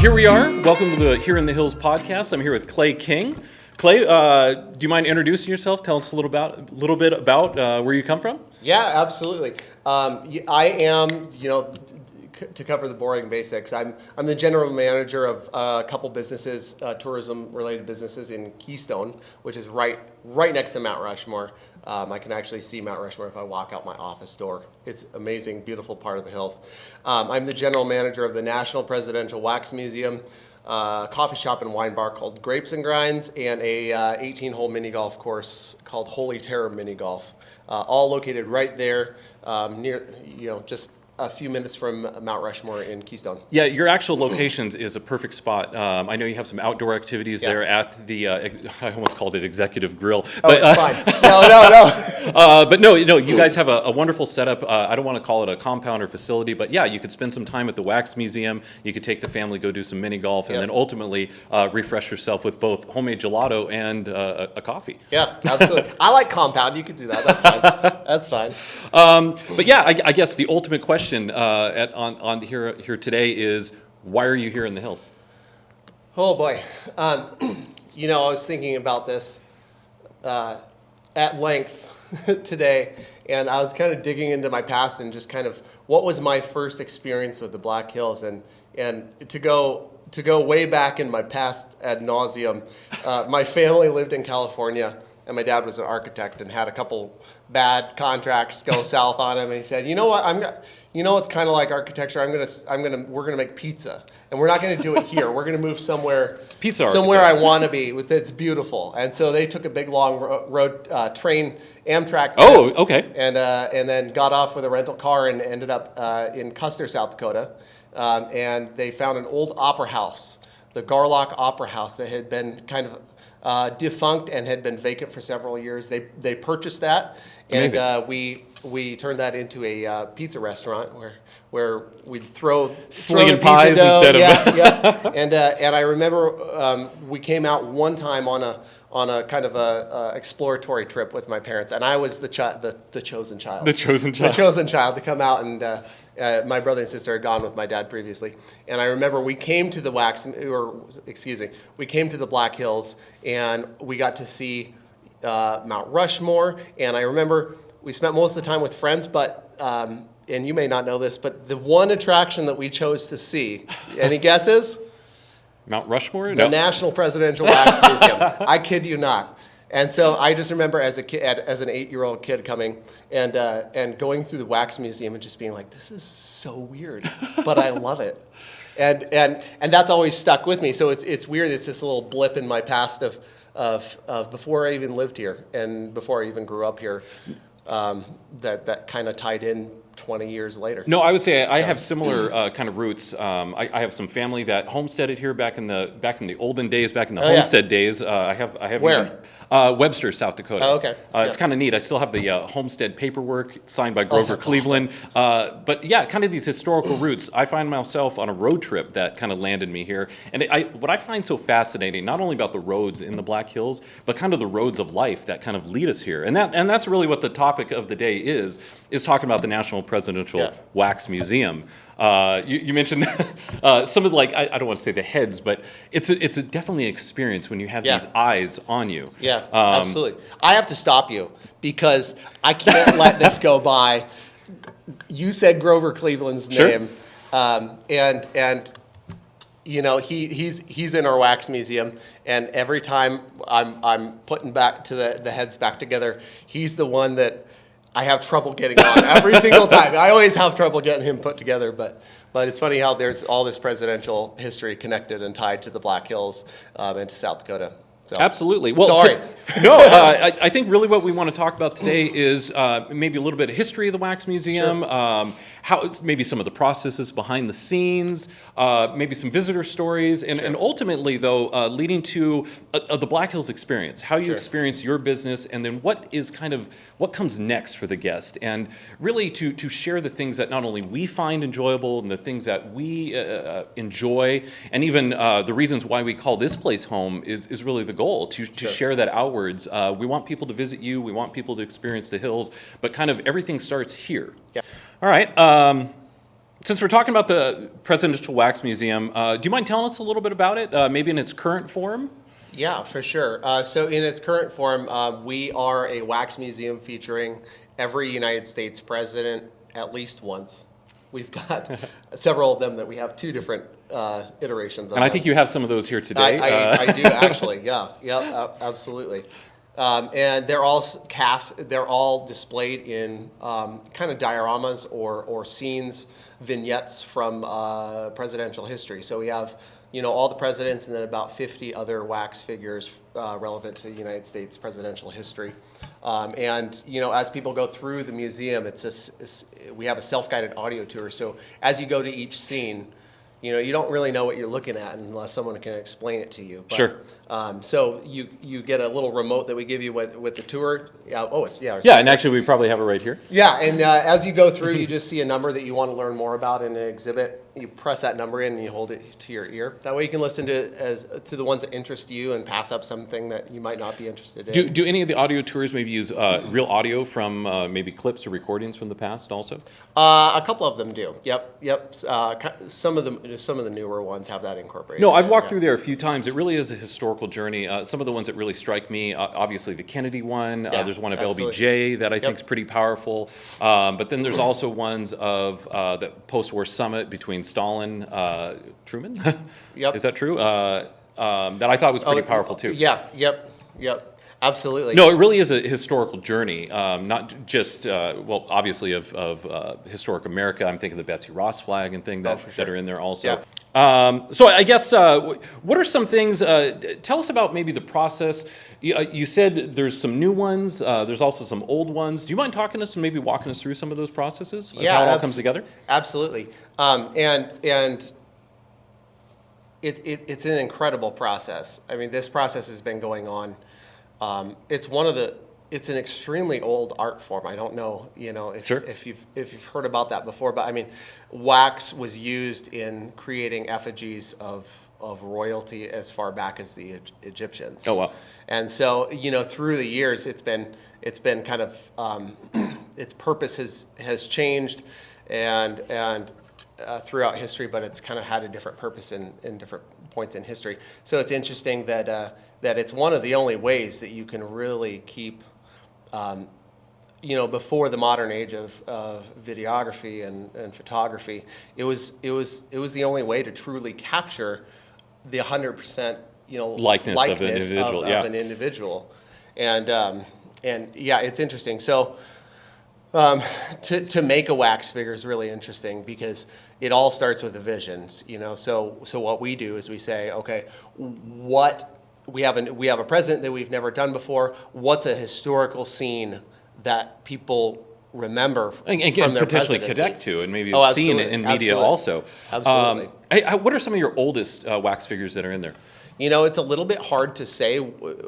Here we are. Welcome to the Here in the Hills podcast. I'm here with Clay King. Clay, do you mind introducing yourself? Tell us a little bit about where you come from. Yeah, absolutely. I am, to cover the boring basics, I'm the general manager of a couple businesses, tourism-related businesses in Keystone, which is right next to Mount Rushmore. I can actually see Mount Rushmore if I walk out my office door. It's amazing, beautiful part of the hills. I'm the general manager of the National Presidential Wax Museum, coffee shop and wine bar called Grapes and Grinds, and a 18-hole mini golf course called Holy Terror Mini Golf, all located right there near, just a few minutes from Mount Rushmore in Keystone. Yeah, your actual location is a perfect spot. I know you have some outdoor activities there at the, I almost called it Executive Grill. But, it's fine. No. But no, you guys have a wonderful setup. I don't want to call it a compound or facility, but yeah, you could spend some time at the Wax Museum. You could take the family, go do some mini golf, and then ultimately refresh yourself with both homemade gelato and a coffee. Yeah, absolutely. I like compound. You could do that. That's fine. That's fine. But yeah, I guess the ultimate question on here today is, why are you here in the hills? Oh boy, I was thinking about this at length today, and I was kind of digging into my past and just kind of what was my first experience with the Black Hills, and to go way back in my past ad nauseum. My family lived in California, and my dad was an architect and had a couple bad contracts go south on him. And he said, it's kind of like architecture. We're gonna make pizza, and we're not gonna do it here. We're gonna move somewhere I want to be. It's beautiful. And so they took a big long road train, Amtrak. Oh, okay. And then got off with a rental car and ended up in Custer, South Dakota. And they found an old opera house, the Garlock Opera House, that had been kind of defunct and had been vacant for several years. They purchased that. Amazing. And we turned that into a pizza restaurant where we'd throw slinging pies dough. Instead of yeah. And I remember we came out one time on a kind of a exploratory trip with my parents, and I was the chosen child. The chosen child. The chosen child to come out, and my brother and sister had gone with my dad previously. And I remember we came to the Black Hills, and we got to see Mount Rushmore. And I remember we spent most of the time with friends, but and you may not know this, but the one attraction that we chose to see, any guesses? Mount Rushmore? The National Presidential Wax Museum. I kid you not. And so I just remember as an 8-year-old kid coming and going through the Wax Museum and just being like, this is so weird, but I love it. And that's always stuck with me. So it's weird. It's this little blip in my past of before I even lived here and before I even grew up here, that kind of tied in 20 years later. No, I would say I have similar kind of roots. I have some family that homesteaded here back in the olden days, back in the homestead days. I have Where? Webster, South Dakota. Oh, okay. It's kind of neat. I still have the homestead paperwork signed by Grover Cleveland. Awesome. But yeah, kind of these historical roots. I find myself on a road trip that kind of landed me here. And what I find so fascinating, not only about the roads in the Black Hills, but kind of the roads of life that kind of lead us here. And that's really what the topic of the day is talking about the National Presidential Wax Museum. You mentioned some of I don't want to say the heads, but it's definitely an experience when you have these eyes on you. Yeah, absolutely. I have to stop you because I can't let this go by. You said Grover Cleveland's name, and he's in our wax museum, and every time I'm putting back to the heads back together, he's the one that I have trouble getting on every single time. I always have trouble getting him put together, but it's funny how there's all this presidential history connected and tied to the Black Hills and to South Dakota. So, absolutely. Well, sorry. I think really what we want to talk about today is maybe a little bit of history of the Wax Museum, how maybe some of the processes behind the scenes, maybe some visitor stories, and ultimately, though, leading to the Black Hills experience, how you experience your business, and then what comes next for the guest, and really to share the things that not only we find enjoyable and the things that we enjoy, and even the reasons why we call this place home is really the goal, to share that outwards. We want people to visit you, we want people to experience the hills, but kind of everything starts here. Yeah. All right. Since we're talking about the Presidential Wax Museum, do you mind telling us a little bit about it, maybe in its current form? Yeah, for sure. So in its current form, we are a wax museum featuring every United States president at least once. We've got several of them that we have two different iterations of. And I think you have some of those here today. I do actually, yeah, absolutely. And they're all they're all displayed in kind of dioramas or scenes, vignettes from presidential history. So we have, all the presidents and then about 50 other wax figures relevant to the United States presidential history. And, as people go through the museum, we have a self-guided audio tour. So as you go to each scene, you don't really know what you're looking at unless someone can explain it to you. But, Sure. So you get a little remote that we give you with the tour. Yeah, and actually we probably have it right here. Yeah, and as you go through, you just see a number that you want to learn more about in an exhibit. You press that number in and you hold it to your ear. That way you can listen to the ones that interest you and pass up something that you might not be interested in. Do any of the audio tours maybe use real audio from maybe clips or recordings from the past also? A couple of them do. Yep. Some of the newer ones have that incorporated. No, I've walked through there a few times. It really is a historical journey. Some of the ones that really strike me, obviously the Kennedy one. There's one of absolutely. LBJ that I think is pretty powerful. But then there's also ones of the post-war summit between Stalin, Truman. Yep. Is that true? That I thought was pretty powerful too. Yeah. Yep. Absolutely. No, it really is a historical journey, not just, obviously of historic America. I'm thinking of the Betsy Ross flag and things that are in there also. Yeah. So I guess, what are some things, tell us about maybe the process. You said there's some new ones, there's also some old ones. Do you mind talking to us and maybe walking us through some of those processes? How it all comes together? Absolutely. And it's an incredible process. I mean, this process has been going on. It's an extremely old art form. I don't know, if you've heard about that before, but I mean, wax was used in creating effigies of royalty as far back as the Egyptians. Oh, wow. And so, through the years, it's been kind of its purpose has changed and throughout history, but it's kind of had a different purpose in different points in history. So it's interesting that it's one of the only ways that you can really keep, before the modern age of videography and photography, it was the only way to truly capture the 100%, likeness of an individual. And it's interesting. So to make a wax figure is really interesting because it all starts with a vision. So what we do is we say, okay, we have a president that we've never done before. What's a historical scene that people remember and from their potentially presidency? connect to, and maybe have seen it in media also. Absolutely. What are some of your oldest wax figures that are in there? It's a little bit hard to say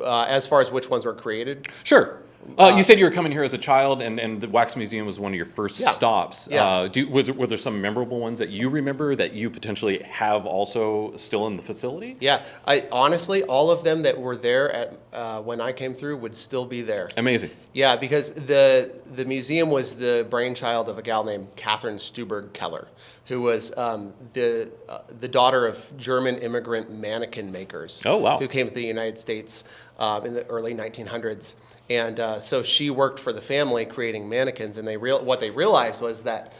as far as which ones were created. Sure. You said you were coming here as a child, and the Wax Museum was one of your first stops. Yeah. Were there some memorable ones that you remember that you potentially have also still in the facility? Yeah, honestly, all of them that were there at when I came through would still be there. Amazing. Yeah, because the museum was the brainchild of a gal named Catherine Stuberg Keller, who was the daughter of German immigrant mannequin makers. Oh, wow. Who came to the United States in the early 1900s. And so she worked for the family creating mannequins, and what they realized was that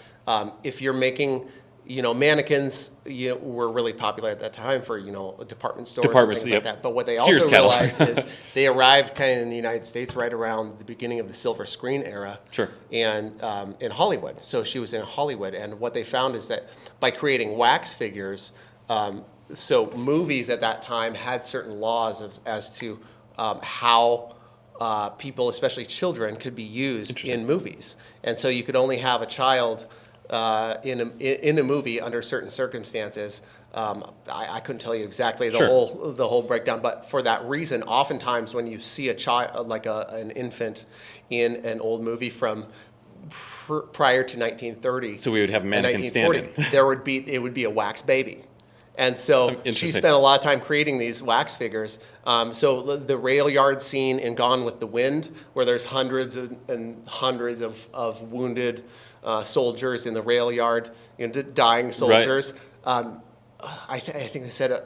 if you're making, mannequins were really popular at that time for, department stores and things like that. But what they also realized is they arrived kind of in the United States right around the beginning of the silver screen era. Sure. And in Hollywood. So she was in Hollywood. And what they found is that by creating wax figures, so movies at that time had certain laws as to how people, especially children, could be used in movies, and so you could only have a child in a movie under certain circumstances. I couldn't tell you exactly the whole breakdown, but for that reason, oftentimes when you see a child, like an infant, in an old movie from prior to 1930, so we would have mannequins standing. It would be a wax baby. And so she spent a lot of time creating these wax figures. So the rail yard scene in Gone with the Wind, where there's hundreds and hundreds of wounded soldiers in the rail yard, dying soldiers. I think they said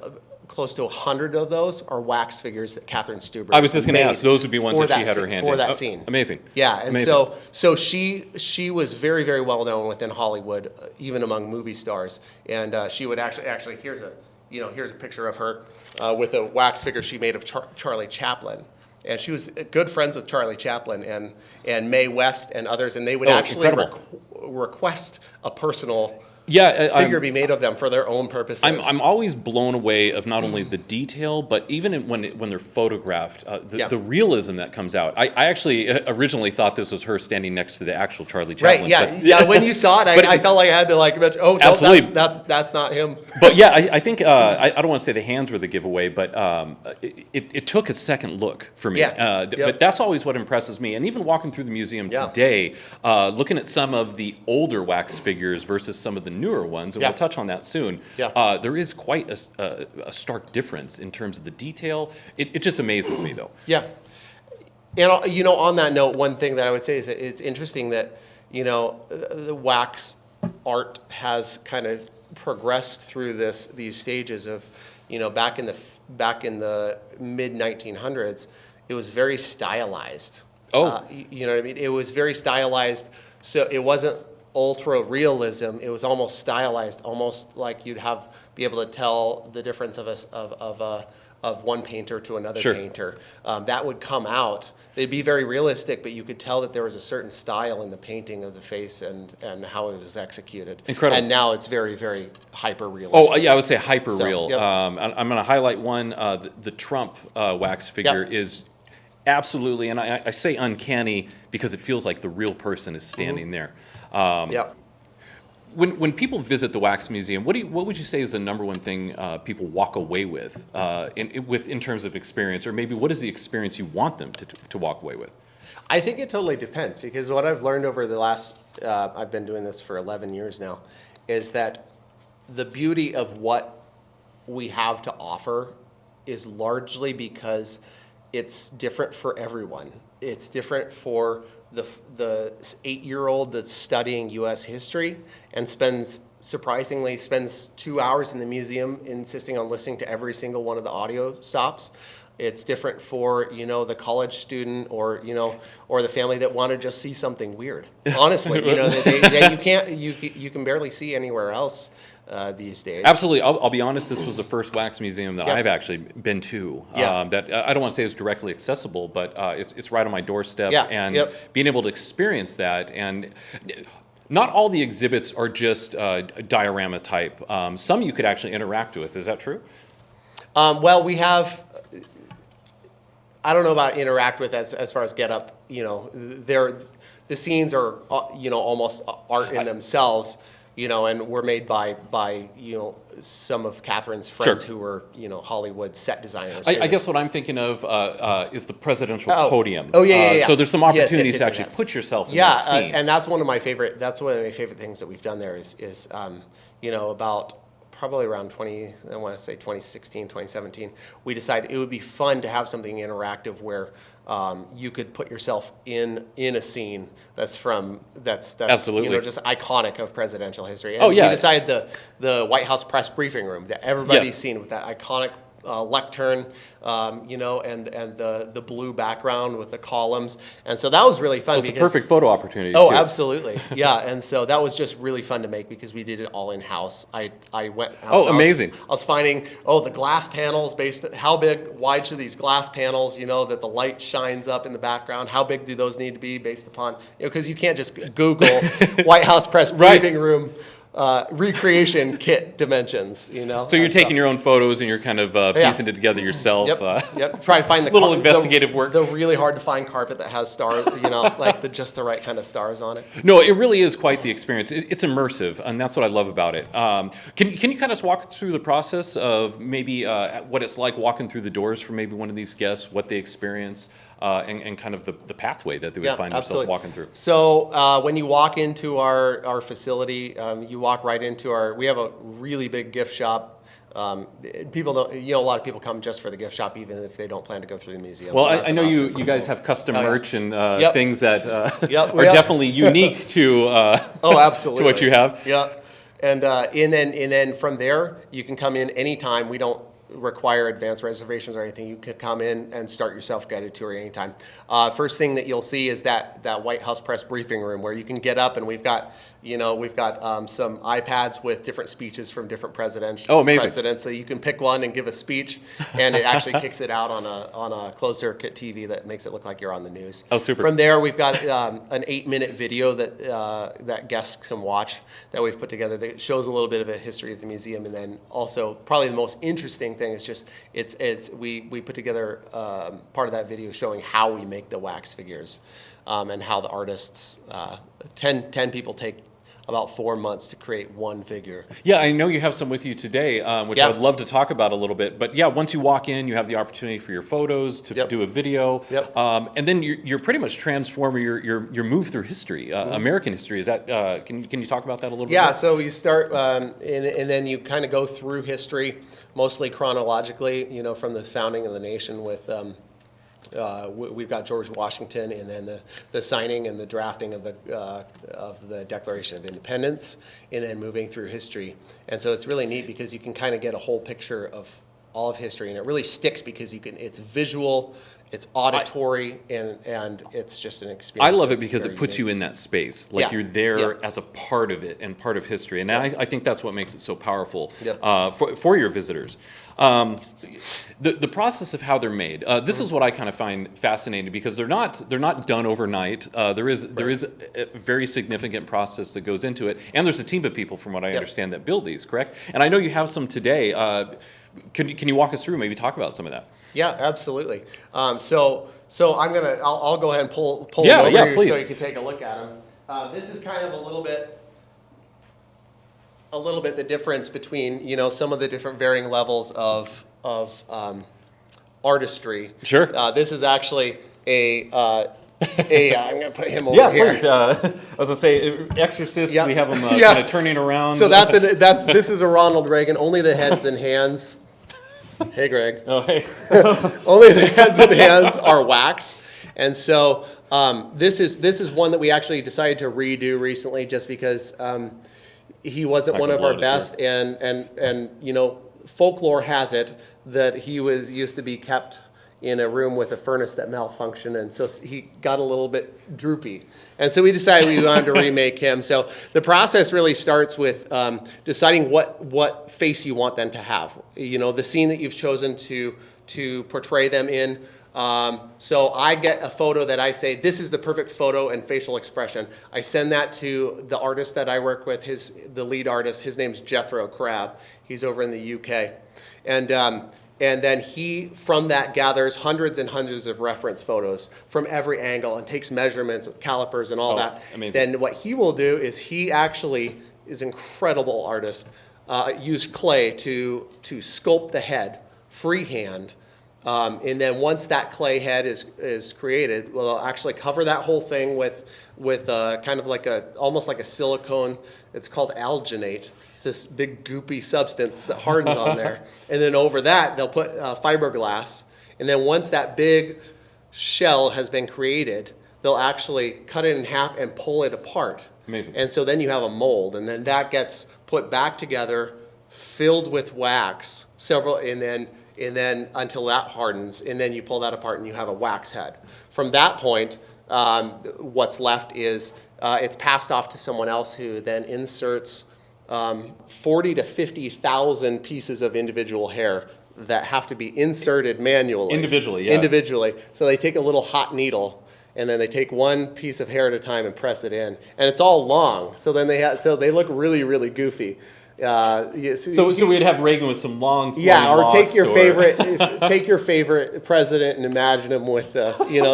close to 100 of those are wax figures that Catherine Stuber. I was just going to ask. Those would be ones that she had her hand for in. that scene. Amazing. Yeah, and amazing. so she was very, very well known within Hollywood, even among movie stars. And she would actually here's a picture of her with a wax figure she made of Charlie Chaplin. And she was good friends with Charlie Chaplin and Mae West and others, and they would actually request a personal figure be made of them for their own purposes. I'm always blown away of not only the detail, but even when they're photographed, the realism that comes out. I actually originally thought this was her standing next to the actual Charlie Chaplin. Right, yeah. When you saw it, I felt like I had to mention, no, that's not him. But yeah, I think, I don't want to say the hands were the giveaway, but it took a second look for me. But that's always what impresses me. And even walking through the museum today, looking at some of the older wax figures versus some of the newer ones, and we'll touch on that soon. There is quite a stark difference in terms of the detail. It just amazes me, though. Yeah. And, on that note, one thing that I would say is that it's interesting that, the wax art has kind of progressed through these stages of, back in the mid 1900s, it was very stylized. You know what I mean? It was very stylized, so it wasn't ultra realism. It was almost stylized, almost like you'd be able to tell the difference of one painter to another painter. That would come out. They'd be very realistic, but you could tell that there was a certain style in the painting of the face and how it was executed. Incredible. And now it's very, very hyper realistic. Oh yeah, I would say hyper real. I'm going to highlight one. The Trump wax figure is absolutely, and I say uncanny because it feels like the real person is standing there. When people visit the Wax Museum, what would you say is the number one thing people walk away with, in terms of experience, or maybe what is the experience you want them to walk away with? I think it totally depends, because what I've learned over the last, I've been doing this for 11 years now, is that the beauty of what we have to offer is largely because it's different for everyone. It's different for the 8-year-old that's studying U.S. history and surprisingly spends 2 hours in the museum insisting on listening to every single one of the audio stops. It's different for, the college student or the family that want to just see something weird. Honestly, that you can barely see anywhere else these days. Absolutely. I'll be honest, this was the first wax museum that I've actually been to. That I don't want to say is directly accessible, but it's right on my doorstep. And being able to experience that, and not all the exhibits are just diorama type. Some you could actually interact with. Is that true? Well, we have. I don't know about interact with as far as get up. The scenes are almost art in themselves. And were made by some of Catherine's friends who were Hollywood set designers. I guess what I'm thinking of is the presidential podium. Yeah. So there's some opportunities to actually put yourself in that scene. And that's one of my favorite. That's one of my favorite things that we've done there is about probably around 2016, 2017, we decided it would be fun to have something interactive where you could put yourself in a scene that's Absolutely. just iconic of presidential history. And we decided the White House press briefing room that everybody's seen with that iconic lectern, and the blue background with the columns, and so that was really fun. It's a perfect photo opportunity. Oh, too. Absolutely, yeah. And so that was just really fun to make because we did it all in house. I went. Amazing! I was finding the glass panels how wide should these glass panels, that the light shines up in the background. How big do those need to be based upon because you can't just Google White House press briefing room. Recreation kit dimensions, So you're taking your own photos and you're kind of piecing it together yourself. Yep. Try to find the little investigative work. The really hard to find carpet that has stars, like just the right kind of stars on it. No, it really is quite the experience. It's immersive, and that's what I love about it. Can you kind of walk through the process of maybe what it's like walking through the doors for maybe one of these guests, what they experience? And kind of the pathway that they would find themselves walking through. So when you walk into our facility, you walk right into we have a really big gift shop People don't, a lot of people come just for the gift shop, even if they don't plan to go through the museum. Well, So that's I an know option for you guys people. have custom Oh, yeah. merch and Yep. things that Yep, are yep. definitely unique to Oh, absolutely. to what you have. Yeah, and then from there you can come in anytime. We don't require advanced reservations or anything. You could come in and start your self-guided tour anytime. First thing that you'll see is that White House press briefing room where you can get up, and we've got some iPads with different speeches from different presidents. Oh, amazing. So you can pick one and give a speech, and it actually kicks it out on a closed circuit TV that makes it look like you're on the news. Oh, super. From there, we've got an 8-minute video that guests can watch that we've put together that shows a little bit of a history of the museum, and then also probably the most interesting thing is just we put together part of that video showing how we make the wax figures, and how the artists 10 people take about 4 months to create one figure. Yeah, I know you have some with you today, which Yeah. I would love to talk about a little bit. But yeah, once you walk in, you have the opportunity for your photos, to Yep. do a video, Yep. and then you're pretty much transforming your move through history, American history. Is that can you talk about that a little bit? Yeah, more? so you start, and then you kind of go through history, mostly chronologically, from the founding of the nation with, we've got George Washington, and then the signing and the drafting of the Declaration of Independence, and then moving through history. And so it's really neat because you can kind of get a whole picture of all of history, and it really sticks because it's visual, it's auditory, and it's just an experience. I love it that's because very it puts unique. you in that space, like Yeah. you're there Yep. as a part of it and part of history, and I think that's what makes it so powerful Yep. For your visitors. The process of how they're made. This is what I kind of find fascinating because they're not done overnight. There is a very significant process that goes into it, and there's a team of people, from what I Yep. understand, that build these. Correct? And I know you have some today. Can you walk us through? Maybe talk about some of that. Yeah, absolutely. So I'll go ahead and pull Yeah, them over yeah, here please. so you can take a look at them. This is kind of a little bit the difference between some of the different varying levels of artistry. Sure. This is actually I'm going to put him over Yeah, here. please. I was gonna say, Exorcist. Yep. We have them Yeah. kind of turning around. So this is a Ronald Reagan. Only the heads and hands. Hey, Greg. Oh, hey. Only the heads and hands are wax. And so this is one that we actually decided to redo recently just because he wasn't Not one gonna of our blow this best, and folklore has it that he used to be kept in a room with a furnace that malfunctioned, and so he got a little bit droopy. And so we decided we wanted to remake him. So the process really starts with deciding what face you want them to have. The scene that you've chosen to portray them in. So I get a photo that I say, this is the perfect photo and facial expression. I send that to the artist that I work with, the lead artist. His name's Jethro Crabb. He's over in the UK. And then he, from that, gathers hundreds and hundreds of reference photos from every angle and takes measurements with calipers and all that. Amazing. Then what he will do is he actually is an incredible artist, use clay to sculpt the head freehand. And then once that clay head is created, we'll actually cover that whole thing with kind of almost like a silicone. It's called alginate. It's this big goopy substance that hardens on there. And then over that, they'll put fiberglass. And then once that big shell has been created, they'll actually cut it in half and pull it apart. Amazing. And so then you have a mold, and then that gets put back together, filled with wax, and then until that hardens, and then you pull that apart and you have a wax head. From that point, what's left is it's passed off to someone else who then inserts 40 to 50,000 pieces of individual hair that have to be inserted manually. Individually, yeah. Individually. So they take a little hot needle, and then they take one piece of hair at a time and press it in, and it's all long. So then they look really, really goofy. So we'd have Reagan with some long, yeah, or take locks, your favorite president and imagine him with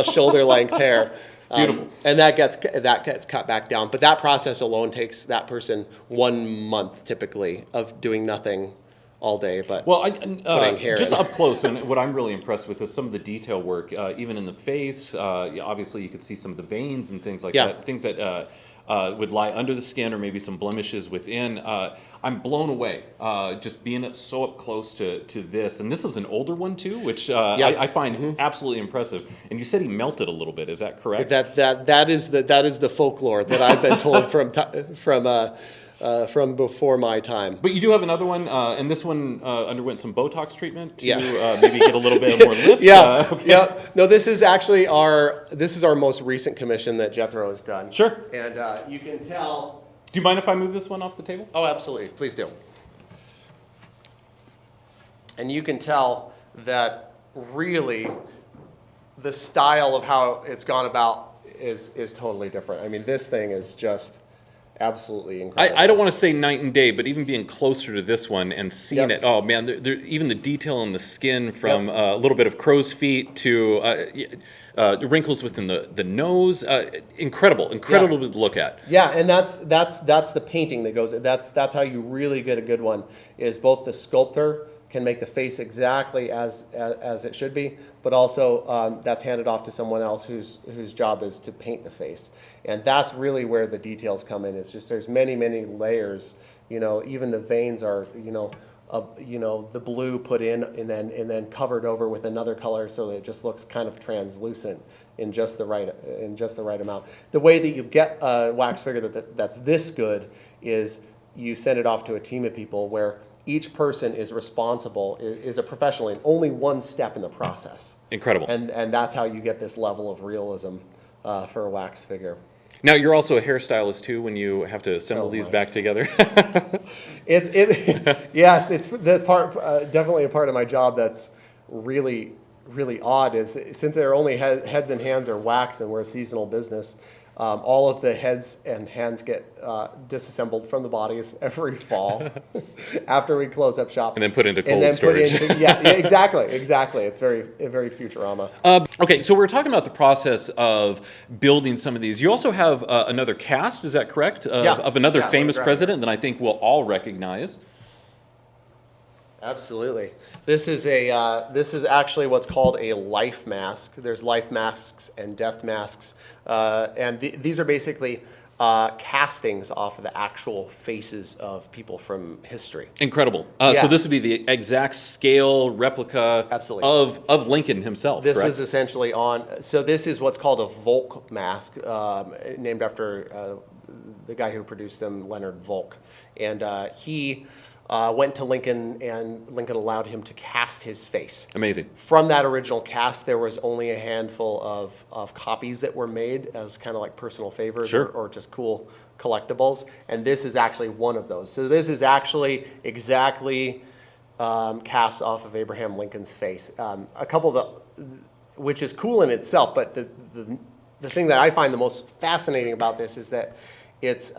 shoulder length hair. Beautiful. And that gets cut back down. But that process alone takes that person 1 month typically of doing nothing all day, but Well, putting hair just in. up close, and what I'm really impressed with is some of the detail work, even in the face. Obviously, you could see some of the veins and things like Yeah. that, things that would lie under the skin or maybe some blemishes within. I'm blown away just being so up close to this. And this is an older one, too, which I find absolutely impressive. And you said he melted a little bit. Is that correct? That is the folklore that I've been told from before my time. But you do have another one, and this one underwent some Botox treatment to Yeah. maybe get a little bit more lift. Yeah, Okay. yeah. No, this is actually our most recent commission that Jethro has done. Sure. And you can tell. Do you mind if I move this one off the table? Oh, absolutely. Please do. And you can tell that really the style of how it's gone about is totally different. I mean, this thing is just absolutely incredible. I don't want to say night and day, but even being closer to this one and seeing it, oh man, even the detail in the skin from a little bit of crow's feet to the wrinkles within the nose, incredible to look at. Yeah, and that's the painting that goes. That's how you really get a good one. Is both the sculptor can make the face exactly as it should be, but also that's handed off to someone else whose job is to paint the face, and that's really where the details come in. It's just there's many layers. Even the veins are the blue put in and then covered over with another color, so that it just looks kind of translucent in just the right amount. The way that you get a wax figure that's this good is you send it off to a team of people where each person is responsible, is a professional in only one step in the process. Incredible. And that's how you get this level of realism for a wax figure. Now you're also a hairstylist too when you have to assemble these back together. Yes, it's the part definitely a part of my job that's really odd is since they're only heads and hands are wax and we're a seasonal business. All of the heads and hands get disassembled from the bodies every fall after we close up shop. And then put into cold storage. Exactly. It's very Futurama. Okay, so we're talking about the process of building some of these. You also have another cast, is that correct? Of another famous president that I think we'll all recognize. Absolutely. This is actually what's called a life mask. There's life masks and death masks, and these are basically castings off of the actual faces of people from history. Incredible. So this would be the exact scale replica of Lincoln himself. This correct? was essentially so this is what's called a Volk mask, named after the guy who produced them, Leonard Volk. And he went to Lincoln, and Lincoln allowed him to cast his face. Amazing. From that original cast, there was only a handful of copies that were made as kind of like personal favors or just cool collectibles. And this is actually one of those. So this is actually exactly cast off of Abraham Lincoln's face. A couple of which is cool in itself, but the thing that I find the most fascinating about this is that it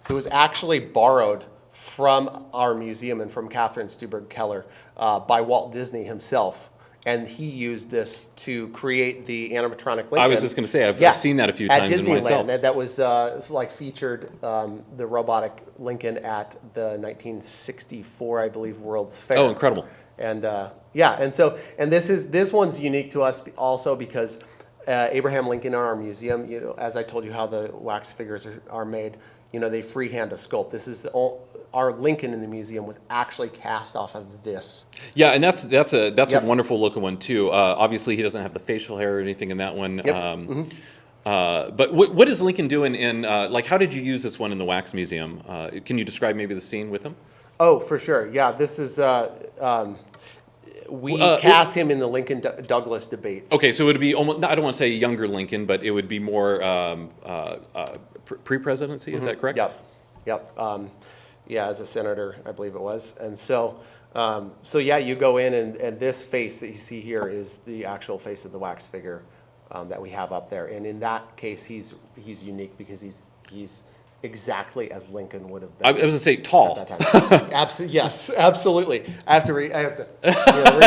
was actually borrowed from our museum and from Catherine Stuberg Keller by Walt Disney himself. And he used this to create the animatronic Lincoln. I was just going to say, I've seen that a few times in myself. That was featured the robotic Lincoln at the 1964, I believe, World's Fair. Oh, incredible. And this one's unique to us also because Abraham Lincoln in our museum, as I told you how the wax figures are made, they freehand a sculpt. This is our Lincoln in the museum was actually cast off of this. Yeah, and that's a wonderful looking one too. Obviously, he doesn't have the facial hair or anything in that one. Yep. But what is Lincoln doing in how did you use this one in the wax museum? Can you describe maybe the scene with him? Oh, for sure. Yeah, this is. We cast him in the Lincoln Douglas debates. Okay, so it would be almost, I don't want to say younger Lincoln, but it would be more pre-presidency, is that correct? Yep. As a senator, I believe it was. And so you go in and this face that you see here is the actual face of the wax figure that we have up there. And in that case, he's unique because he's exactly as Lincoln would have been. I was going to say tall. At that time. Yes, absolutely. I have to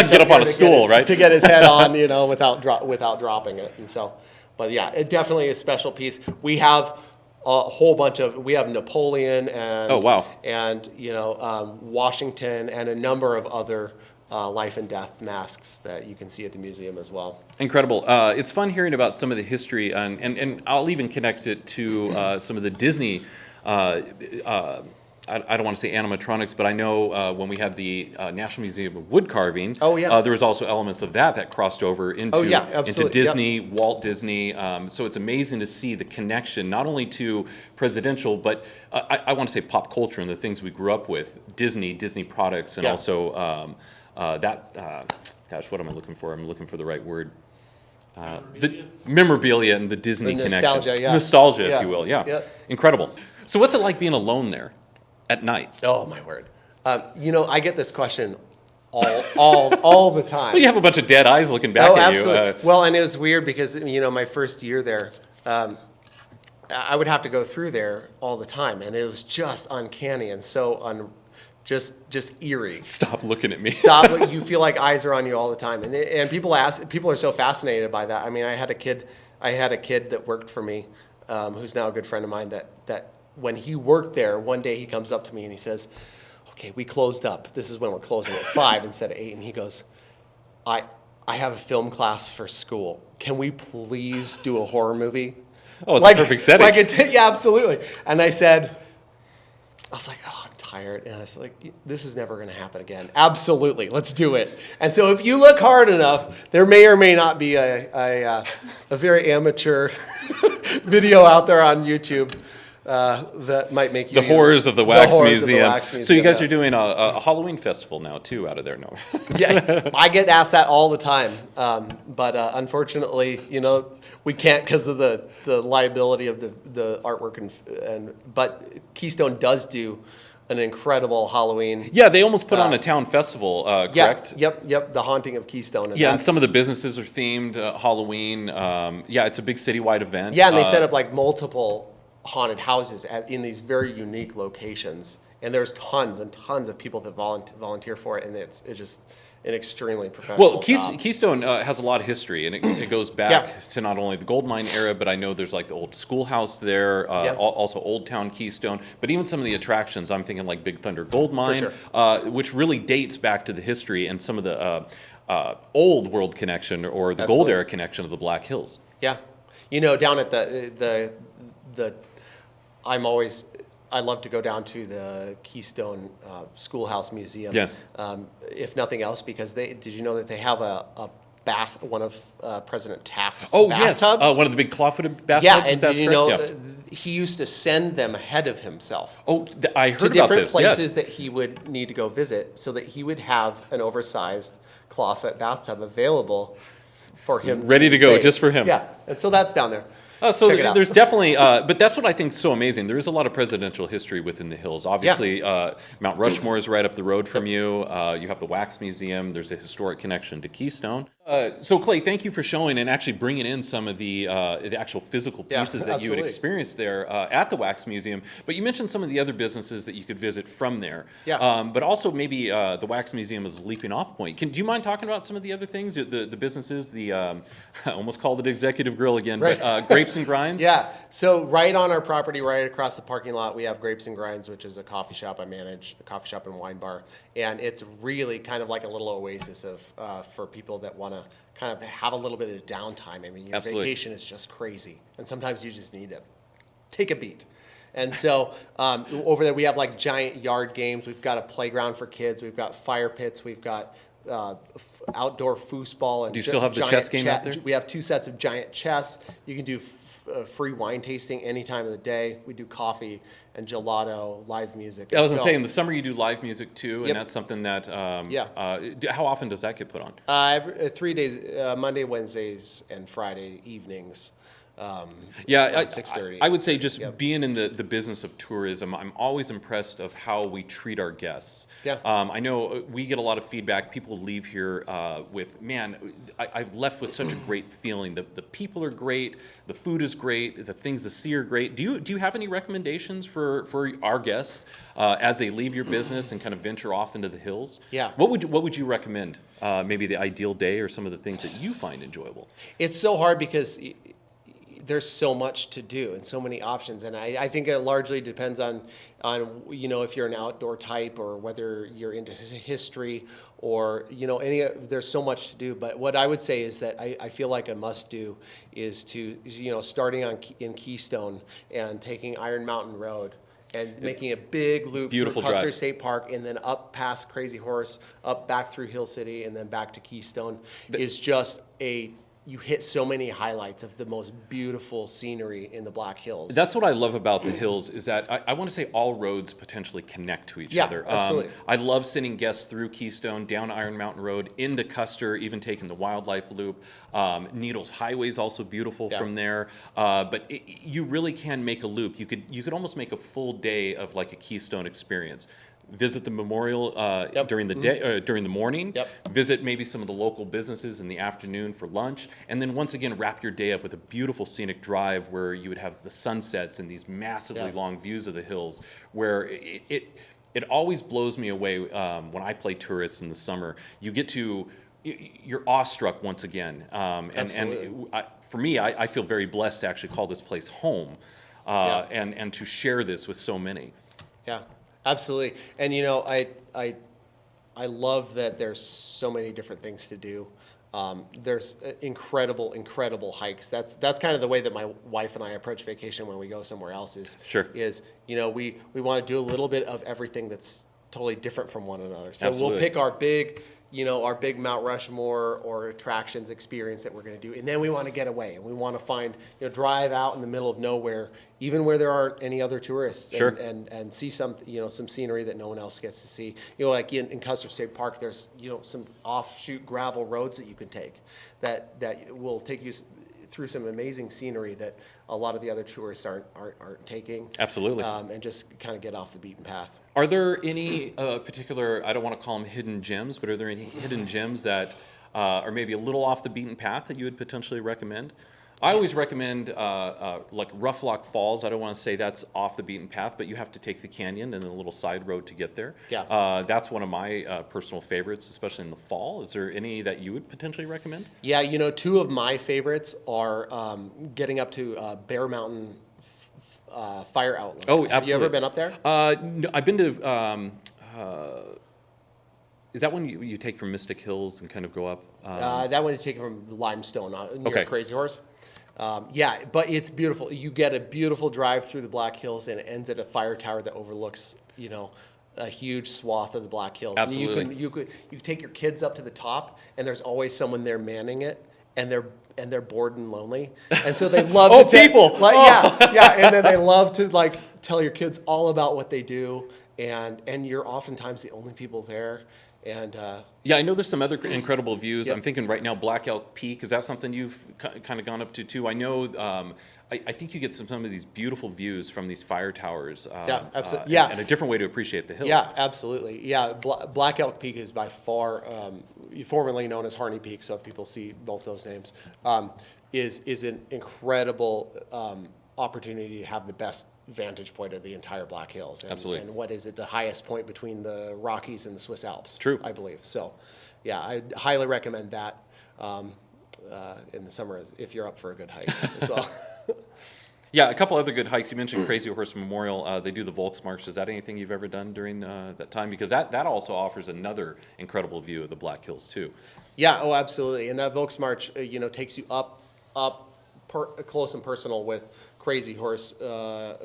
get up on a stool, right? To get his head on, without dropping it. And so, but yeah, it definitely is a special piece. We have a whole bunch of, we have Napoleon and, Oh, wow. and Washington and a number of other life and death masks that you can see at the museum as well. Incredible. It's fun hearing about some of the history, and I'll even connect it to some of the Disney. I don't want to say animatronics, but I know when we had the National Museum of Wood Carving, Oh, yeah. there was also elements of that crossed over into, Oh, yeah, into absolutely. Disney, Walt Disney. So it's amazing to see the connection, not only to presidential, but I want to say pop culture and the things we grew up with, Disney products, and Yeah. also gosh, what am I looking for? I'm looking for the right word. The memorabilia and the Disney The connection. nostalgia, yeah. Nostalgia, Yeah. if you will. Yeah. Yeah. Incredible. So what's it like being alone there at night? Oh my word! I get this question all the time. Well, you have a bunch of dead eyes looking back Oh, at absolutely. you. Well, and it was weird because my first year there, I would have to go through there all the time, and it was just uncanny and so just eerie. Stop looking at me. Stop! You feel like eyes are on you all the time, and people are so fascinated by that. I mean, I had a kid that worked for me, who's now a good friend of mine. That when he worked there, one day he comes up to me and he says, "Okay, we closed up. This is when we're closing at 5 instead of 8." And he goes, "I have a film class for school. Can we please do a horror movie?" Oh, it's a perfect setting. Yeah, absolutely. And I was like, "Oh, I'm tired." And I was like, "This is never going to happen again." Absolutely, let's do it. And so, if you look hard enough, there may or may not be a very amateur video out there on YouTube that might make you The horrors of the Wax horrors of the Museum. Wax So you guys yeah. are doing a Halloween festival now too out of there, no? Yeah, I get asked that all the time, but unfortunately, we can't because of the liability of the artwork but Keystone does do an incredible Halloween. Yeah, they almost put on a town festival, correct? Yeah, yep, the Haunting of Keystone. Yeah, and some of the businesses are themed Halloween. Yeah, it's a big citywide event. Yeah, and they set up like multiple haunted houses in these very unique locations, and there's tons and tons of people that volunteer for it, and it's just an extremely professional Well, job. Keystone has a lot of history, and it goes back to not only the gold mine era, but I know there's like the old schoolhouse there, also Old Town Keystone, but even some of the attractions. I'm thinking like Big Thunder Gold Mine, which really dates back to the history and some of the old world connection or the gold era connection of the Black Hills. Yeah, down at the I love to go down to the Keystone Schoolhouse Museum. Yeah. If nothing else, because did you know that they have a bath, one of President Taft's yes, bathtubs? one of the big claw-footed bathtubs. Yeah, and that's did you correct? know he used to send them ahead of himself Oh, I heard to about different this. places Yes. that he would need to go visit, so that he would have an oversized clawfoot bathtub available for him. Ready to go, bathe. just for him. Yeah, and so that's down there. So Check it out. there's definitely, but that's what I think is so amazing. There is a lot of presidential history within the hills. Obviously, Mount Rushmore is right up the road from you. You have the Wax Museum. There's a historic connection to Keystone. So Clay, thank you for showing and actually bringing in some of the actual physical pieces that you would absolutely. experience there at the Wax Museum. But you mentioned some of the other businesses that you could visit from there. Yeah. But also maybe the Wax Museum is a leaping off point. Do you mind talking about some of the other things, the businesses, I almost called it Executive Grill again, Right. but Grapes and Grinds? Yeah. So right on our property, right across the parking lot, we have Grapes and Grinds, which is a coffee shop I manage, a coffee shop and wine bar, and it's really kind of like a little oasis of for people that want to kind of have a little bit of downtime. I mean, your Absolutely. vacation is just crazy, and sometimes you just need to take a beat. And so over there we have like giant yard games. We've got a playground for kids. We've got fire pits. We've got outdoor foosball. And Do you still have the giant chess game out there? We have 2 sets of giant chess. You can do free wine tasting any time of the day. We do coffee and gelato, live music. I was going to say, in the summer you do live music too, and Yep. that's something that, Yeah. How often does that get put on? every 3 days, Monday, Wednesdays, and Friday evenings. Yeah, 6:30. I would say just Yep. being in the business of tourism, I'm always impressed of how we treat our guests. Yeah. I know we get a lot of feedback. People leave here with, man, I've left with such a great feeling. The people are great, the food is great, the things to see are great. Do you have any recommendations for our guests as they leave your business and kind of venture off into the hills? Yeah. What would you recommend? Maybe the ideal day or some of the things that you find enjoyable. It's so hard because there's so much to do and so many options, and I think it largely depends on if you're an outdoor type or whether you're into history or there's so much to do. But what I would say is that I feel like a must do is to starting in Keystone and taking Iron Mountain Road and making a big loop Beautiful through Custer drive. State Park and then up past Crazy Horse, up back through Hill City, and then back to Keystone is just you hit so many highlights of the most beautiful scenery in the Black Hills. That's what I love about the hills is that I want to say all roads potentially connect to each other. Absolutely. I love sending guests through Keystone, down Iron Mountain Road, into Custer, even taking the wildlife loop. Needles Highway is also beautiful from there. But you really can make a loop. You could almost make a full day of like a Keystone experience. Visit the memorial during the day, during the morning. Visit maybe some of the local businesses in the afternoon for lunch, and then once again wrap your day up with a beautiful scenic drive where you would have the sunsets and these massively long views of the hills. Where it always blows me away when I play tourists in the summer. You're awestruck once again, and for me, I feel very blessed to actually call this place home, and to share this with so many. Yeah. Absolutely, and I love that there's so many different things to do. There's incredible hikes. That's kind of the way that my wife and I approach vacation when we go somewhere else. We want to do a little bit of everything that's totally different from one another. So Absolutely. We'll pick our big Mount Rushmore or attractions experience that we're going to do, and then we want to get away and we want to find drive out in the middle of nowhere, even where there aren't any other tourists, and see some scenery that no one else gets to see. Like in Custer State Park, there's some offshoot gravel roads that you can take that will take you through some amazing scenery that a lot of the other tourists aren't taking. Absolutely. And just kind of get off the beaten path. Are there any particular, I don't want to call them hidden gems, but are there any hidden gems that are maybe a little off the beaten path that you would potentially recommend? I always recommend like Rough Lock Falls. I don't want to say that's off the beaten path, but you have to take the canyon and then a little side road to get there. That's one of my personal favorites, especially in the fall. Is there any that you would potentially recommend? Yeah, two of my favorites are getting up to Bear Mountain Fire Outlook. Oh, absolutely. Have you ever been up there? No, I've been to. Is that one you take from Mystic Hills and kind of go up? That one you take from Limestone near Crazy Horse. But it's beautiful. You get a beautiful drive through the Black Hills, and it ends at a fire tower that overlooks, a huge swath of the Black Hills. Absolutely. And you could take your kids up to the top, and there's always someone there manning it, and they're bored and lonely, and so they love to and then they love to tell your kids all about what they do, and you're oftentimes the only people there. And I know there's some other incredible views. I'm thinking right now Black Elk Peak. Is that something you've kind of gone up to too? I know. I think you get some of these beautiful views from these fire towers. Absolutely. And a different way to appreciate the hills. Yeah, absolutely. Yeah, Black Elk Peak is by far, formerly known as Harney Peak. So if people see both those names, is an incredible opportunity to have the best vantage point of the entire Black Hills. Absolutely. And what is it, the highest point between the Rockies and the Swiss Alps? True. I believe. So, I highly recommend that in the summer if you're up for a good hike as well. Yeah, a couple other good hikes. You mentioned Crazy Horse Memorial. They do the Volksmarch. Is that anything you've ever done during that time? Because that also offers another incredible view of the Black Hills too. Yeah, absolutely. And that Volksmarch, takes you up close and personal with Crazy Horse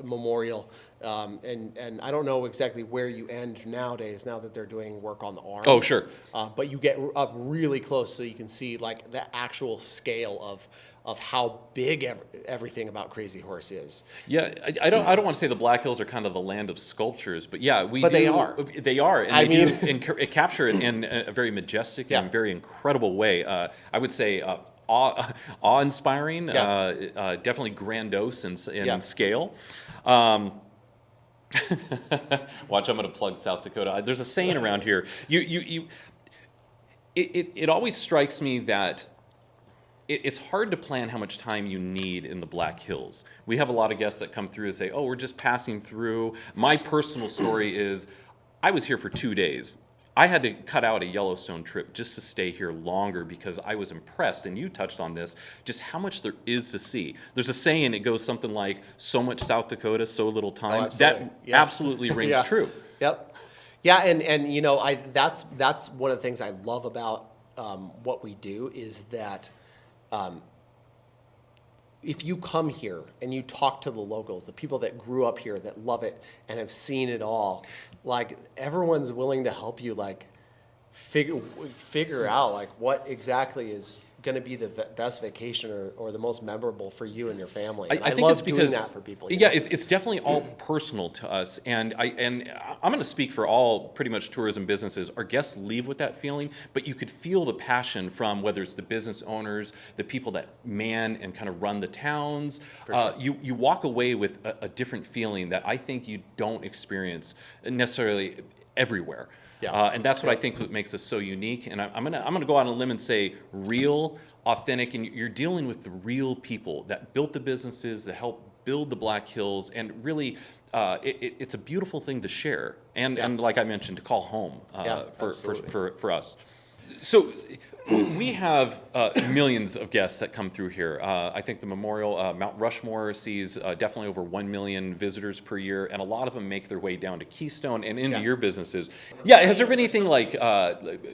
Memorial, and I don't know exactly where you end nowadays. Now that they're doing work on the arm. Oh, sure. But you get up really close, so you can see the actual scale of how big everything about Crazy Horse is. Yeah, I don't want to say the Black Hills are kind of the land of sculptures, but yeah, they are. They are, and they capture it in a very majestic and very incredible way. I would say. Awe-inspiring, definitely grandiose in scale. Watch, I'm going to plug South Dakota. There's a saying around here. It always strikes me that it's hard to plan how much time you need in the Black Hills. We have a lot of guests that come through and say, "Oh, we're just passing through." My personal story is, I was here for 2 days. I had to cut out a Yellowstone trip just to stay here longer because I was impressed, and you touched on this, just how much there is to see. There's a saying, it goes something like, so much South Dakota, so little time. Absolutely. That absolutely rings true. Yep. Yeah, and you know, that's one of the things I love about what we do is that if you come here and you talk to the locals, the people that grew up here that love it and have seen it all, like everyone's willing to help you, like figure out like what exactly is going to be the best vacation or the most memorable for you and your family. And I think love it's because, doing that for people. Yeah, it's definitely all personal to us, and I'm going to speak for all pretty much tourism businesses. Our guests leave with that feeling, but you could feel the passion from whether it's the business owners, the people that man and kind of run the towns. Sure. You walk away with a different feeling that I think you don't experience necessarily everywhere. Yeah. And that's what I think makes us so unique. And I'm gonna go out on a limb and say real, authentic, and you're dealing with the real people that built the businesses, that helped build the Black Hills, and really, it's a beautiful thing to share. And like I mentioned, to call home for us. So we have millions of guests that come through here. I think the memorial, Mount Rushmore, sees definitely over 1 million visitors per year, and a lot of them make their way down to Keystone and into your businesses. Yeah, has there been anything like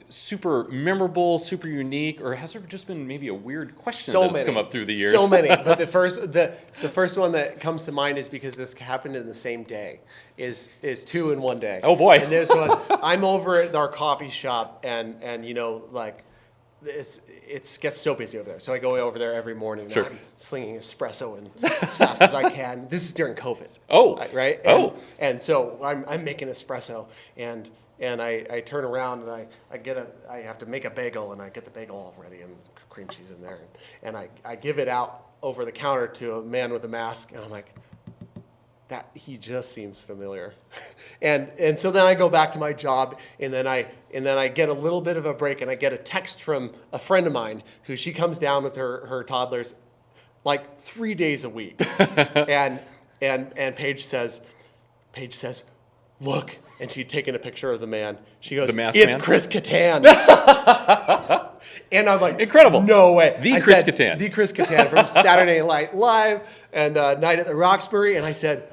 super memorable, super unique, or has there just been maybe a weird question that's come up through the years? So many. But the first one that comes to mind is because this happened in the same day, is 2 in one day. Oh boy. And this was, I'm over at our coffee shop, and you know, like, it gets so busy over there. So I go over there every morning. Sure. And I'm slinging espresso as fast as I can. This is during COVID. Oh. Right? And so I'm making espresso, and I turn around and I have to make a bagel, and I get the bagel all ready and cream cheese in there, and I give it out over the counter to a man with a mask, and I'm like, that he just seems familiar. and so then I go back to my job, and then I get a little bit of a break, and I get a text from a friend of mine who she comes down with her toddlers like 3 days a week. and Paige says, look, and she'd taken a picture of the man. She goes, it's man? Chris Kattan. And I'm like, incredible. No way. Chris Kattan. The Chris Kattan from Saturday Night Live and Night at the Roxbury. And I said,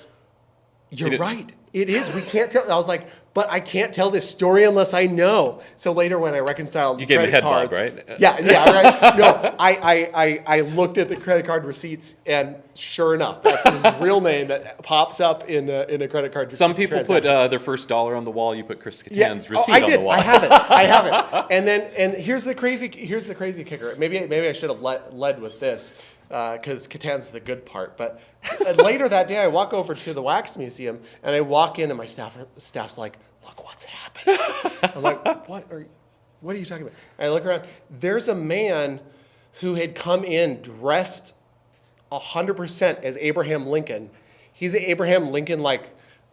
you're right. It is. We can't tell. I was like, but I can't tell this story unless I know. So later when I reconciled you gave him a head cards, bob, right? Yeah, right. No, I looked at the credit card receipts, and sure enough, that's his real name that pops up in a credit card. Some people put their first dollar on the wall. You put Chris Kattan's receipt I did. on the wall. I have it. And here's the crazy kicker. Maybe I should have led with this. Because Kattan's the good part. But later that day, I walk over to the Wax Museum, and I walk in, and my staff's like, look what's happening. I'm like, what are you talking about? And I look around. There's a man who had come in dressed 100% as Abraham Lincoln. He's an Abraham Lincoln, like,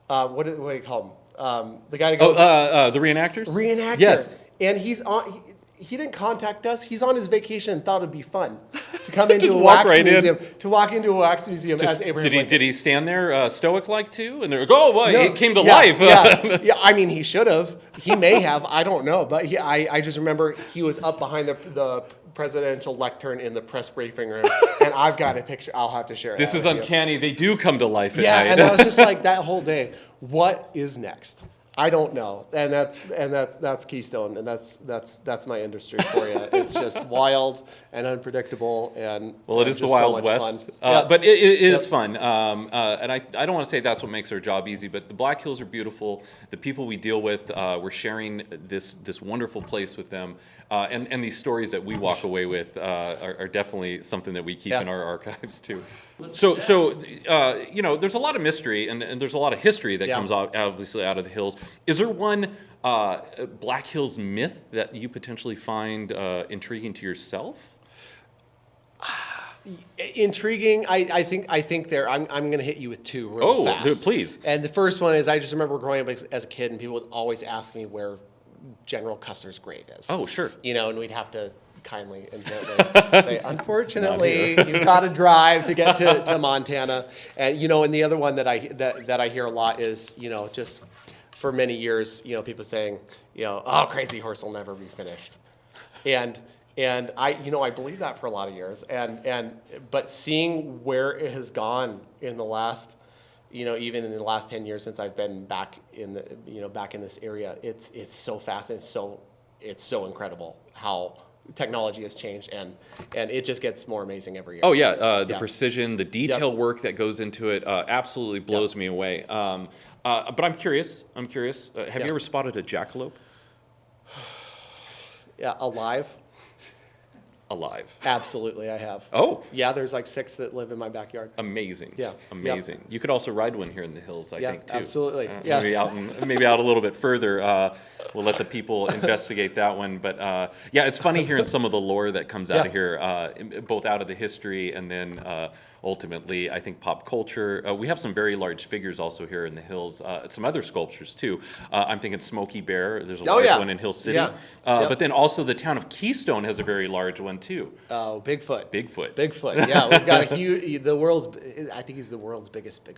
what do you call him? The guy that goes... the reenactors? Reenactor. Yes. And he's on... He didn't contact us. He's on his vacation and thought it'd be fun to come into a wax museum. To walk into a wax museum as Abraham Lincoln. Did he stand there stoic-like too? And they're like, oh boy, it came to life. Yeah. I mean, he should have. He may have. I don't know. But I just remember he was up behind the presidential lectern in the press briefing room, and I've got a picture. I'll have to share it. This is uncanny. They do come to life at night. Yeah, and I was just like, that whole day, what is next? I don't know, and that's Keystone, and that's my industry for you. It's just wild and unpredictable, and well, it is the Wild West, but it is fun. And I don't want to say that's what makes our job easy, but the Black Hills are beautiful. The people we deal with, we're sharing this wonderful place with them, and these stories that we walk away with are definitely something that we keep in our archives too. So there's a lot of mystery and there's a lot of history that comes out, obviously, out of the hills. Is there one Black Hills myth that you potentially find intriguing to yourself? Intriguing. I think there. I'm going to hit you with two real fast. Oh, please. And the first one is I just remember growing up as a kid, and people would always ask me where General Custer's grave is. Oh, sure. And we'd have to kindly and gently say, unfortunately, you've got to drive to get to Montana. And and the other one that I hear a lot is just for many years, people saying, oh, Crazy Horse will never be finished. And I believe that for a lot of years. But seeing where it has gone in the last, even in the last 10 years since I've been back in this area, it's so fast and it's so incredible how technology has changed, and it just gets more amazing every year. Oh yeah, the precision, the detail work that goes into it absolutely blows me away. But I'm curious. Have you ever spotted a jackalope? Yeah, alive. Alive. Absolutely, I have. Oh. Yeah, there's like 6 that live in my backyard. Amazing. Yeah. Amazing. Yep. You could also ride one here in the hills, I think, too. Absolutely. Yeah. Maybe out a little bit further. We'll let the people investigate that one. But yeah, it's funny hearing some of the lore that comes out of here, both out of the history and then ultimately, I think, pop culture. We have some very large figures also here in the hills. Some other sculptures, too. I'm thinking Smokey Bear. There's a large one in Hill City. Yeah. But then also the town of Keystone has a very large one, too. Oh, Bigfoot. Bigfoot. Yeah, we've got a huge, I think he's the world's biggest Bigfoot.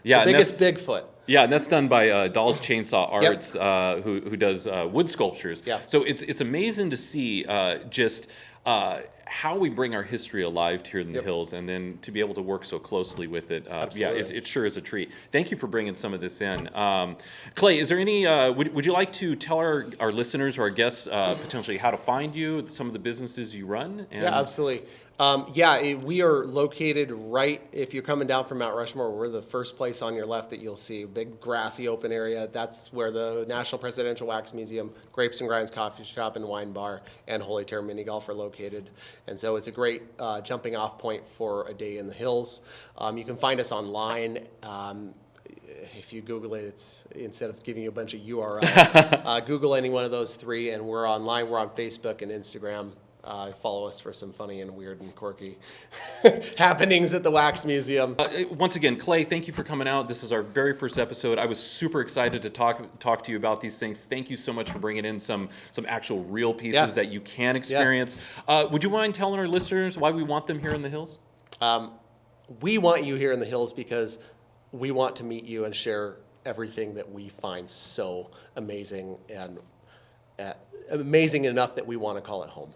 Yeah, the biggest Bigfoot. Yeah, and that's done by Dolls Chainsaw Arts, who does wood sculptures. Yeah. So it's amazing to see just how we bring our history alive here in the hills, and then to be able to work so closely with it. Yeah, it sure is a treat. Thank you for bringing some of this in. Clay, is there any? Would you like to tell our listeners or our guests potentially how to find you, some of the businesses you run? Yeah, absolutely. We are located right, if you're coming down from Mount Rushmore, we're the first place on your left that you'll see, a big grassy open area. That's where the National Presidential Wax Museum, Grapes and Grinds Coffee Shop and Wine Bar, and Holy Terror Mini Golf are located. And so it's a great jumping off point for a day in the hills. You can find us online. If you Google it, it's instead of giving you a bunch of URLs, Google any one of those 3, and we're online. We're on Facebook and Instagram. Follow us for some funny and weird and quirky happenings at the Wax Museum. Once again, Clay, thank you for coming out. This is our very first episode. I was super excited to talk to you about these things. Thank you so much for bringing in some actual real pieces that you can experience. Would you mind telling our listeners why we want them here in the hills? We want you here in the hills because we want to meet you and share everything that we find so amazing and amazing enough that we want to call it home.